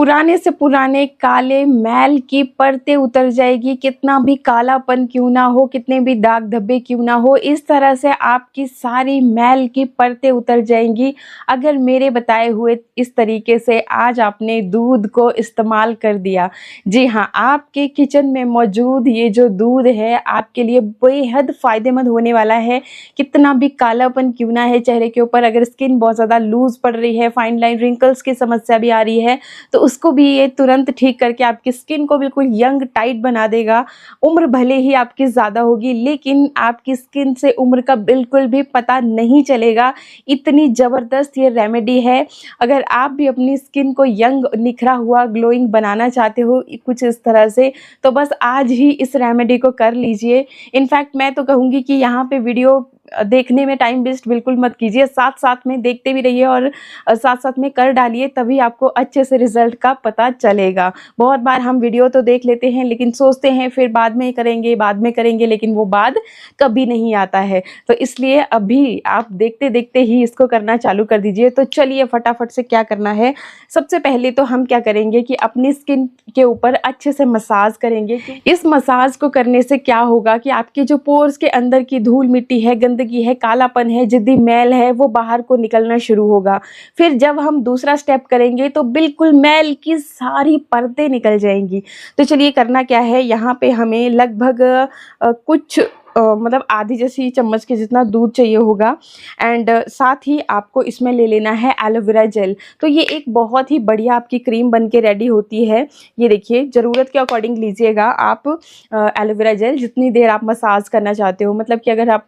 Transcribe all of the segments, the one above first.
पुराने से पुराने काले मैल की परतें उतर जाएगी, कितना भी कालापन क्यों ना हो, कितने भी दाग धब्बे क्यों ना हो, इस तरह से आपकी सारी मैल की परतें उतर जाएंगी अगर मेरे बताए हुए इस तरीके से आज आपने दूध को इस्तेमाल कर दिया। जी हाँ, आपके किचन में मौजूद ये जो दूध है आपके लिए बेहद फ़ायदेमंद होने वाला है। कितना भी कालापन क्यों ना है चेहरे के ऊपर, अगर स्किन बहुत ज़्यादा लूज़ पड़ रही है, फाइन लाइन रिंकल्स की समस्या भी आ रही है, तो उसको भी ये तुरंत ठीक करके आपकी स्किन को बिल्कुल यंग टाइट बना देगा। उम्र भले ही आपकी ज़्यादा होगी लेकिन आपकी स्किन से उम्र का बिल्कुल भी पता नहीं चलेगा। इतनी ज़बरदस्त ये रेमेडी है। अगर आप भी अपनी स्किन को यंग, निखरा हुआ, ग्लोइंग बनाना चाहते हो कुछ इस तरह से, तो बस आज ही इस रेमेडी को कर लीजिए। इनफैक्ट मैं तो कहूँगी कि यहाँ पे वीडियो देखने में टाइम वेस्ट बिल्कुल मत कीजिए, साथ-साथ में देखते भी रहिए और साथ-साथ में कर डालिए, तभी आपको अच्छे से रिज़ल्ट का पता चलेगा। बहुत बार हम वीडियो तो देख लेते हैं लेकिन सोचते हैं फिर बाद में करेंगे लेकिन वो बाद कभी नहीं आता है। तो इसलिए अभी आप देखते-देखते ही इसको करना चालू कर दीजिए। तो चलिए फटाफट से क्या करना है, सबसे पहले तो हम क्या करेंगे कि अपनी स्किन के ऊपर अच्छे से मसाज करेंगे। इस मसाज को करने से क्या होगा कि आपके जो पोर्स के अंदर की धूल मिट्टी है, गंदगी है, कालापन है, जिद्दी मैल है, वो बाहर को निकलना शुरू होगा। फिर जब हम दूसरा स्टेप करेंगे तो बिल्कुल मैल की सारी परतें निकल जाएंगी। तो चलिए करना क्या है, यहाँ पे हमें लगभग कुछ मतलब आधी जैसी चम्मच के जितना दूध चाहिए होगा एंड साथ ही आपको इसमें ले लेना है एलोवेरा जेल। तो ये एक बहुत ही बढ़िया आपकी क्रीम बन के रेडी होती है। ये देखिए, ज़रूरत के अकॉर्डिंग लीजिएगा आप एलोवेरा जेल, जितनी देर आप मसाज करना चाहते हो। मतलब कि अगर आप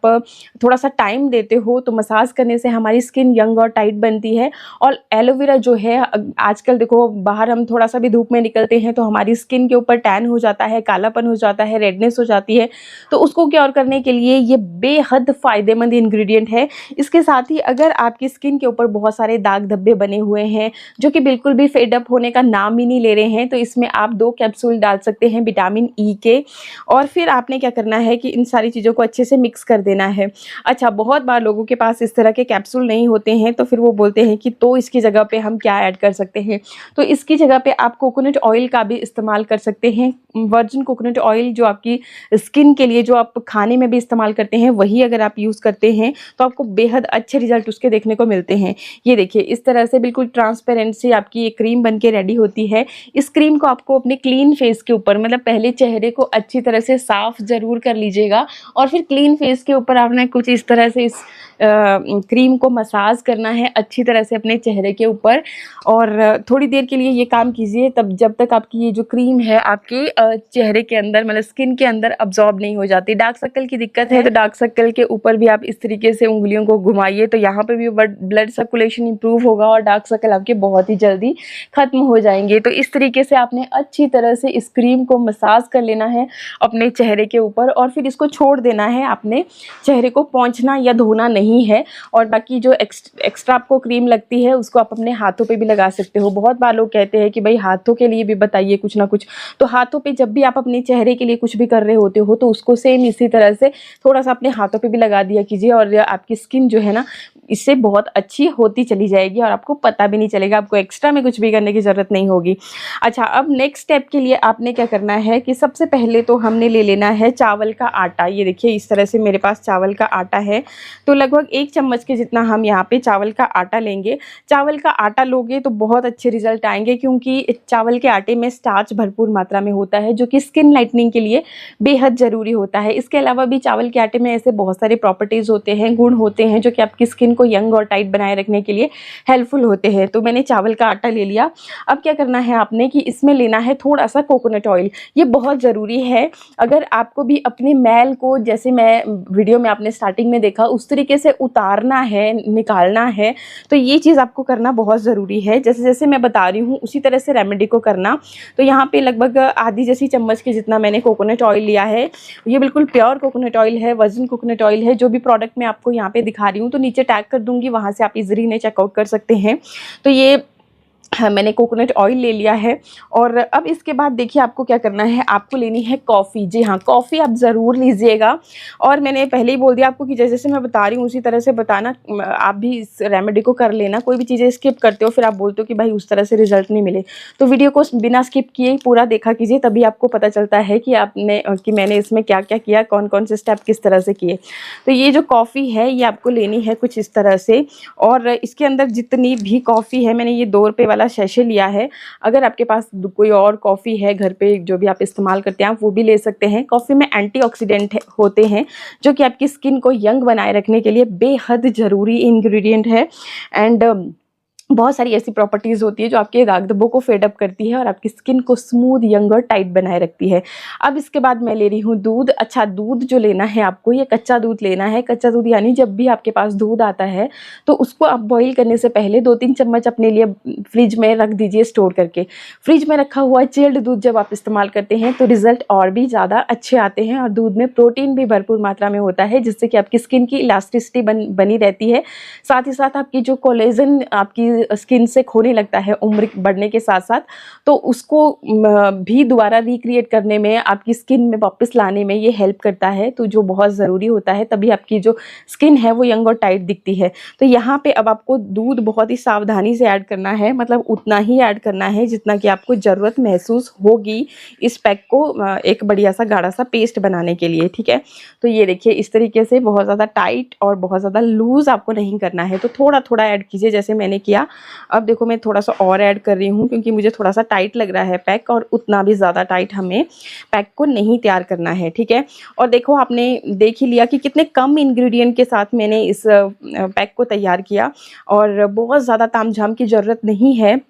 थोड़ा सा टाइम देते हो तो मसाज करने से हमारी स्किन यंग और टाइट बनती है। और एलोवेरा जो है, आजकल देखो बाहर हम थोड़ा सा भी धूप में निकलते हैं तो हमारी स्किन के ऊपर टैन हो जाता है, कालापन हो जाता है, रेडनेस हो जाती है। तो उसको क्या करने के लिए ये बेहद फ़ायदेमंद इंग्रेडिएंट है। इसके साथ ही अगर आपकी स्किन के ऊपर बहुत सारे दाग धब्बे बने हुए हैं जो कि बिल्कुल भी फेड अप होने का नाम ही नहीं ले रहे हैं, तो इसमें आप 2 कैप्सूल डाल सकते हैं विटामिन ई के। और फिर आपने क्या करना है कि इन सारी चीज़ों को अच्छे से मिक्स कर देना है। अच्छा, बहुत बार लोगों के पास इस तरह के कैप्सूल नहीं होते हैं तो फिर वो बोलते हैं कि तो इसकी जगह पे हम क्या ऐड कर सकते हैं। तो इसकी जगह पे आप कोकोनट ऑयल का भी इस्तेमाल कर सकते हैं। वर्जिन कोकोनट ऑयल जो आपकी स्किन के लिए, जो आप खाने में भी इस्तेमाल करते हैं, वही अगर आप यूज़ करते हैं तो आपको बेहद अच्छे रिजल्ट उसके देखने को मिलते हैं। ये देखिए, इस तरह से बिल्कुल ट्रांसपेरेंट सी आपकी ये क्रीम बन के रेडी होती है। इस क्रीम को आपको अपने क्लीन फेस के ऊपर, मतलब पहले चेहरे को अच्छी तरह से साफ ज़रूर कर लीजिएगा और फिर क्लीन फेस के ऊपर आपने कुछ इस तरह से इस क्रीम को मसाज करना है अच्छी तरह से अपने चेहरे के ऊपर। और थोड़ी देर के लिए ये काम कीजिए, तब जब तक आपकी ये जो क्रीम है आपके चेहरे के अंदर, मतलब स्किन के अंदर अब्जॉर्ब नहीं हो जाती। डार्क सर्कल की दिक्कत है तो डार्क सर्कल के ऊपर भी आप इस तरीके से उंगलियों को घुमाइए, तो यहाँ पे भी ब्लड सर्कुलेशन इंप्रूव होगा और डार्क सर्कल आपके बहुत ही जल्दी खत्म हो जाएंगे। तो इस तरीके से आपने अच्छी तरह से इस क्रीम को मसाज कर लेना है अपने चेहरे के ऊपर और फिर इसको छोड़ देना है। आपने चेहरे को पोंछना या धोना नहीं है। और बाकी जो एक्स्ट्रा आपको क्रीम लगती है उसको आप अपने हाथों पे भी लगा सकते हो। बहुत बार लोग कहते हैं कि भाई हाथों के लिए भी बताइए कुछ ना कुछ, तो हाथों पे जब भी आप अपने चेहरे के लिए कुछ भी कर रहे होते हो तो उसको सेम इसी तरह से थोड़ा सा अपने हाथों पे भी लगा दिया कीजिए और आपकी स्किन जो है ना, इससे बहुत अच्छी होती चली जाएगी और आपको पता भी नहीं चलेगा। आपको एक्स्ट्रा में कुछ भी करने की ज़रूरत नहीं होगी। अच्छा, अब नेक्स्ट स्टेप के लिए आपने क्या करना है कि सबसे पहले तो हमने ले लेना है चावल का आटा। ये देखिए, इस तरह से मेरे पास चावल का आटा है, तो लगभग 1 चम्मच के जितना हम यहाँ पे चावल का आटा लेंगे। चावल का आटा लोगे तो बहुत अच्छे रिजल्ट आएंगे क्योंकि चावल के आटे में स्टार्च भरपूर मात्रा में होता है जो कि स्किन लाइटनिंग के लिए बेहद ज़रूरी होता है। इसके अलावा भी चावल के आटे में ऐसे बहुत सारे प्रॉपर्टीज़ होते हैं, गुण होते हैं जो कि आपकी स्किन को यंग और टाइट बनाए रखने के लिए हेल्पफुल होते हैं। तो मैंने चावल का आटा ले लिया। अब क्या करना है आपने कि इसमें लेना है थोड़ा सा कोकोनट ऑयल। ये बहुत ज़रूरी है। अगर आपको भी अपने मैल को, जैसे मैं वीडियो में आपने स्टार्टिंग में देखा, उस तरीके से उतारना है, निकालना है, तो ये चीज़ आपको करना बहुत ज़रूरी है। जैसे जैसे मैं बता रही हूँ उसी तरह से रेमेडी को करना। तो यहाँ पे लगभग आधी जैसी चम्मच के जितना मैंने कोकोनट ऑयल लिया है। ये बिल्कुल प्योर कोकोनट ऑयल है, वर्जिन कोकोनट ऑयल है। जो भी प्रोडक्ट मैं आपको यहाँ पे दिखा रही हूँ तो नीचे टैग कर दूँगी, वहाँ से आप इजीली इन्हें चेकआउट कर सकते हैं। तो ये हाँ, मैंने कोकोनट ऑयल ले लिया है। और अब इसके बाद देखिए आपको क्या करना है, आपको लेनी है कॉफ़ी। जी हाँ, कॉफ़ी आप ज़रूर लीजिएगा। और मैंने पहले ही बोल दिया आपको कि जैसे मैं बता रही हूँ उसी तरह से बताना, आप भी इस रेमेडी को कर लेना। कोई भी चीज़ें स्किप करते हो फिर आप बोलते हो कि भाई उस तरह से रिजल्ट नहीं मिले, तो वीडियो को बिना स्किप किए ही पूरा देखा कीजिए, तभी आपको पता चलता है कि आपने कि मैंने इसमें क्या क्या किया, कौन कौन से स्टेप किस तरह से किए। तो ये जो कॉफ़ी है ये आपको लेनी है कुछ इस तरह से। और इसके अंदर जितनी भी कॉफ़ी है, मैंने ये 2 रुपये वाला शैशे लिया है। अगर आपके पास कोई और कॉफ़ी है घर पे जो भी आप इस्तेमाल करते हैं, आप वो भी ले सकते हैं। कॉफ़ी में एंटीऑक्सीडेंट होते हैं जो कि आपकी स्किन को यंग बनाए रखने के लिए बेहद ज़रूरी इंग्रेडिएंट है। एंड बहुत सारी ऐसी प्रॉपर्टीज़ होती है जो आपके दाग धब्बों को फेड अप करती है और आपकी स्किन को स्मूथ, यंग और टाइट बनाए रखती है। अब इसके बाद मैं ले रही हूँ दूध। अच्छा, दूध जो लेना है आपको, ये कच्चा दूध लेना है। कच्चा दूध यानी जब भी आपके पास दूध आता है तो उसको आप बॉईल करने से पहले 2-3 चम्मच अपने लिए फ्रिज में रख दीजिए स्टोर करके। फ्रिज में रखा हुआ चिल्ड दूध जब आप इस्तेमाल करते हैं तो रिजल्ट और भी ज़्यादा अच्छे आते हैं। और दूध में प्रोटीन भी भरपूर मात्रा में होता है जिससे कि आपकी स्किन की इलास्टिसिटी बनी रहती है। साथ ही साथ आपकी जो कोलेजन आपकी स्किन से खोने लगता है उम्र बढ़ने के साथ साथ, तो उसको भी दोबारा रिक्रिएट करने में, आपकी स्किन में वापस लाने में ये हेल्प करता है। तो जो बहुत ज़रूरी होता है, तभी आपकी जो स्किन है वो यंग और टाइट दिखती है। तो यहाँ पे अब आपको दूध बहुत ही सावधानी से ऐड करना है, मतलब उतना ही ऐड करना है जितना कि आपको ज़रूरत महसूस होगी इस पैक को एक बढ़िया सा गाढ़ा सा पेस्ट बनाने के लिए। ठीक है, तो ये देखिए इस तरीके से बहुत ज़्यादा टाइट और बहुत ज़्यादा लूज़ आपको नहीं करना है, तो थोड़ा थोड़ा ऐड कीजिए जैसे मैंने किया। अब देखो मैं थोड़ा सा और ऐड कर रही हूँ क्योंकि मुझे थोड़ा सा टाइट लग रहा है पैक, और उतना भी ज़्यादा टाइट हमें पैक को नहीं तैयार करना है। ठीक है, और देखो आपने देख ही लिया कि कितने कम इंग्रेडिएंट के साथ मैंने इस पैक को तैयार किया, और बहुत ज़्यादा तामझाम की ज़रूरत नहीं है।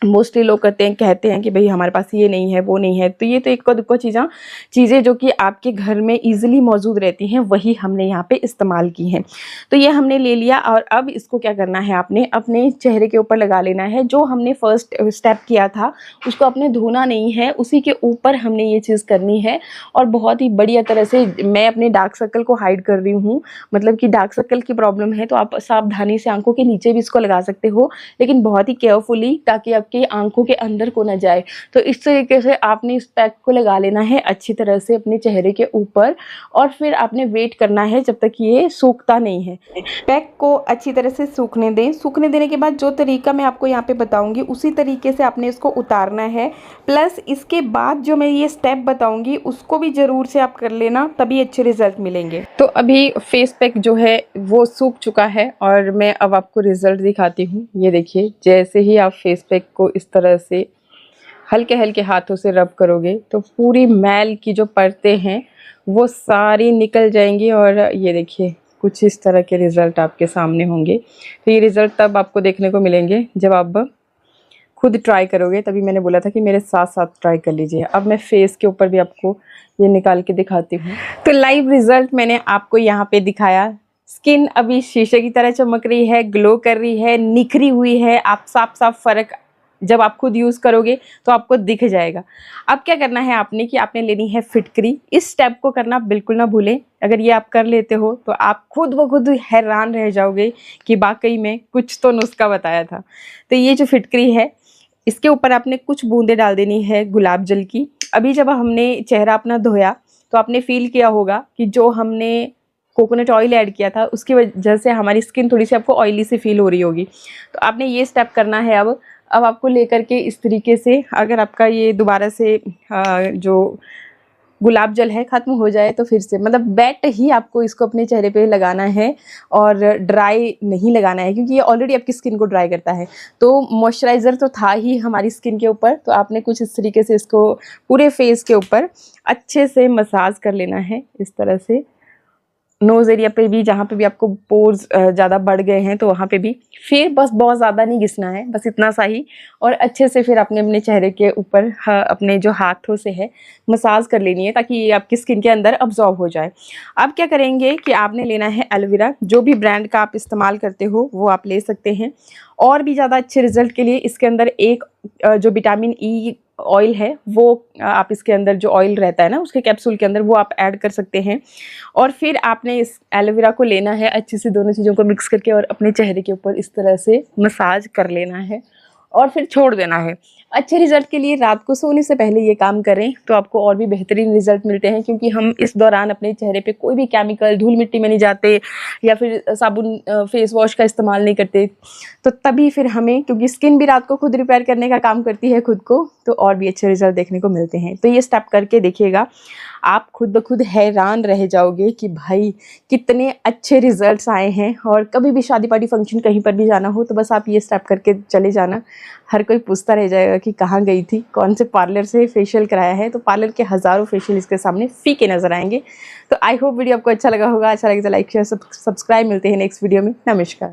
मोस्टली लोग कहते हैं कि भाई हमारे पास ये नहीं है वो नहीं है, तो ये तो इक्को दुक्को चीज़ें जो कि आपके घर में इजीली मौजूद रहती हैं वही हमने यहाँ पे इस्तेमाल की हैं। तो ये हमने ले लिया, और अब इसको क्या करना है, आपने अपने चेहरे के ऊपर लगा लेना है। जो हमने फर्स्ट स्टेप किया था उसको आपने धोना नहीं है, उसी के ऊपर हमने ये चीज़ करनी है। और बहुत ही बढ़िया तरह से मैं अपने डार्क सर्कल को हाइड कर रही हूँ, मतलब कि डार्क सर्कल की प्रॉब्लम है तो आप सावधानी से आंखों के नीचे भी इसको लगा सकते हो, लेकिन बहुत ही केयरफुली, ताकि आपकी आंखों के अंदर को ना जाए। तो इस तरीके से आपने इस पैक को लगा लेना है अच्छी तरह से अपने चेहरे के ऊपर, और फिर आपने वेट करना है जब तक ये सूखता नहीं है। पैक को अच्छी तरह से सूखने दें। सूखने देने के बाद जो तरीका मैं आपको यहाँ पे बताऊंगी उसी तरीके से आपने इसको उतारना है। प्लस इसके बाद जो मैं ये स्टेप बताऊंगी उसको भी ज़रूर से आप कर लेना, तभी अच्छे रिजल्ट मिलेंगे। तो अभी फेस पैक जो है वो सूख चुका है और मैं अब आपको रिजल्ट दिखाती हूँ। ये देखिए, जैसे ही आप फेस पैक को इस तरह से हल्के हल्के हाथों से रब करोगे तो पूरी मैल की जो परतें हैं वो सारी निकल जाएंगी, और ये देखिए कुछ इस तरह के रिज़ल्ट आपके सामने होंगे। तो ये रिज़ल्ट तब आपको देखने को मिलेंगे जब आप खुद ट्राई करोगे, तभी मैंने बोला था कि मेरे साथ साथ ट्राई कर लीजिए। अब मैं फेस के ऊपर भी आपको ये निकाल के दिखाती हूँ। तो लाइव रिज़ल्ट मैंने आपको यहाँ पे दिखाया। स्किन अभी शीशे की तरह चमक रही है, ग्लो कर रही है, निखरी हुई है। आप साफ साफ फ़र्क जब आप खुद यूज़ करोगे तो आपको दिख जाएगा। अब क्या करना है आपने कि आपने लेनी है फिटकरी। इस स्टेप को करना बिल्कुल ना भूलें। अगर ये आप कर लेते हो तो आप खुद ब खुद हैरान रह जाओगे कि वाकई में कुछ तो नुस्खा बताया था। तो ये जो फिटकरी है इसके ऊपर आपने कुछ बूंदें डाल देनी है गुलाब जल की। अभी जब हमने चेहरा अपना धोया तो आपने फील किया होगा कि जो हमने कोकोनट ऑयल ऐड किया था उसकी वजह से हमारी स्किन थोड़ी सी आपको ऑयली सी फील हो रही होगी। तो आपने ये स्टेप करना है। अब आपको लेकर के इस तरीके से, अगर आपका ये दोबारा से जो गुलाब जल है ख़त्म हो जाए तो फिर से, मतलब वेट ही आपको इसको अपने चेहरे पे लगाना है और ड्राई नहीं लगाना है, क्योंकि ये ऑलरेडी आपकी स्किन को ड्राई करता है। तो मॉइस्चराइज़र तो था ही हमारी स्किन के ऊपर, तो आपने कुछ इस तरीके से इसको पूरे फेस के ऊपर अच्छे से मसाज कर लेना है इस तरह से। नोज़ एरिया पे भी, जहाँ पे भी आपको पोर्स ज़्यादा बढ़ गए हैं तो वहाँ पे भी। फिर बस बहुत ज़्यादा नहीं घिसना है, बस इतना सा ही। और अच्छे से फिर आपने अपने चेहरे के ऊपर अपने जो हाथों से है मसाज कर लेनी है ताकि ये आपकी स्किन के अंदर अब्जॉर्ब हो जाए। अब क्या करेंगे कि आपने लेना है एलोवेरा। जो भी ब्रांड का आप इस्तेमाल करते हो वो आप ले सकते हैं। और भी ज़्यादा अच्छे रिजल्ट के लिए इसके अंदर एक जो विटामिन ई ऑयल है वो आप इसके अंदर, जो ऑयल रहता है ना उसके कैप्सूल के अंदर, वो आप ऐड कर सकते हैं। और फिर आपने इस एलोवेरा को लेना है अच्छे से, दोनों चीज़ों को मिक्स करके और अपने चेहरे के ऊपर इस तरह से मसाज कर लेना है। और फिर छोड़ देना है। अच्छे रिजल्ट के लिए रात को सोने से पहले ये काम करें तो आपको और भी बेहतरीन रिजल्ट मिलते हैं, क्योंकि हम इस दौरान अपने चेहरे पे कोई भी केमिकल, धूल मिट्टी में नहीं जाते या फिर साबुन फेस वॉश का इस्तेमाल नहीं करते। तो तभी फिर हमें, क्योंकि स्किन भी रात को खुद रिपेयर करने का काम करती है खुद को, तो और भी अच्छे रिजल्ट देखने को मिलते हैं। तो ये स्टेप करके देखिएगा, आप खुद ब खुद हैरान रह जाओगे कि भाई कितने अच्छे रिजल्ट्स आए हैं। और कभी भी शादी पार्टी फंक्शन कहीं पर भी जाना हो तो बस आप ये स्टेप करके चले जाना। हर कोई पूछता रह जाएगा कि कहाँ गई थी, कौन से पार्लर से फेशियल कराया है। तो पार्लर के हज़ारों फेशियल इसके सामने फीके नज़र आएंगे। तो आई होप वीडियो आपको अच्छा लगा होगा। अच्छा लगे तो लाइक शेयर सब्सक्राइब। मिलते हैं नेक्स्ट वीडियो में। नमस्कार।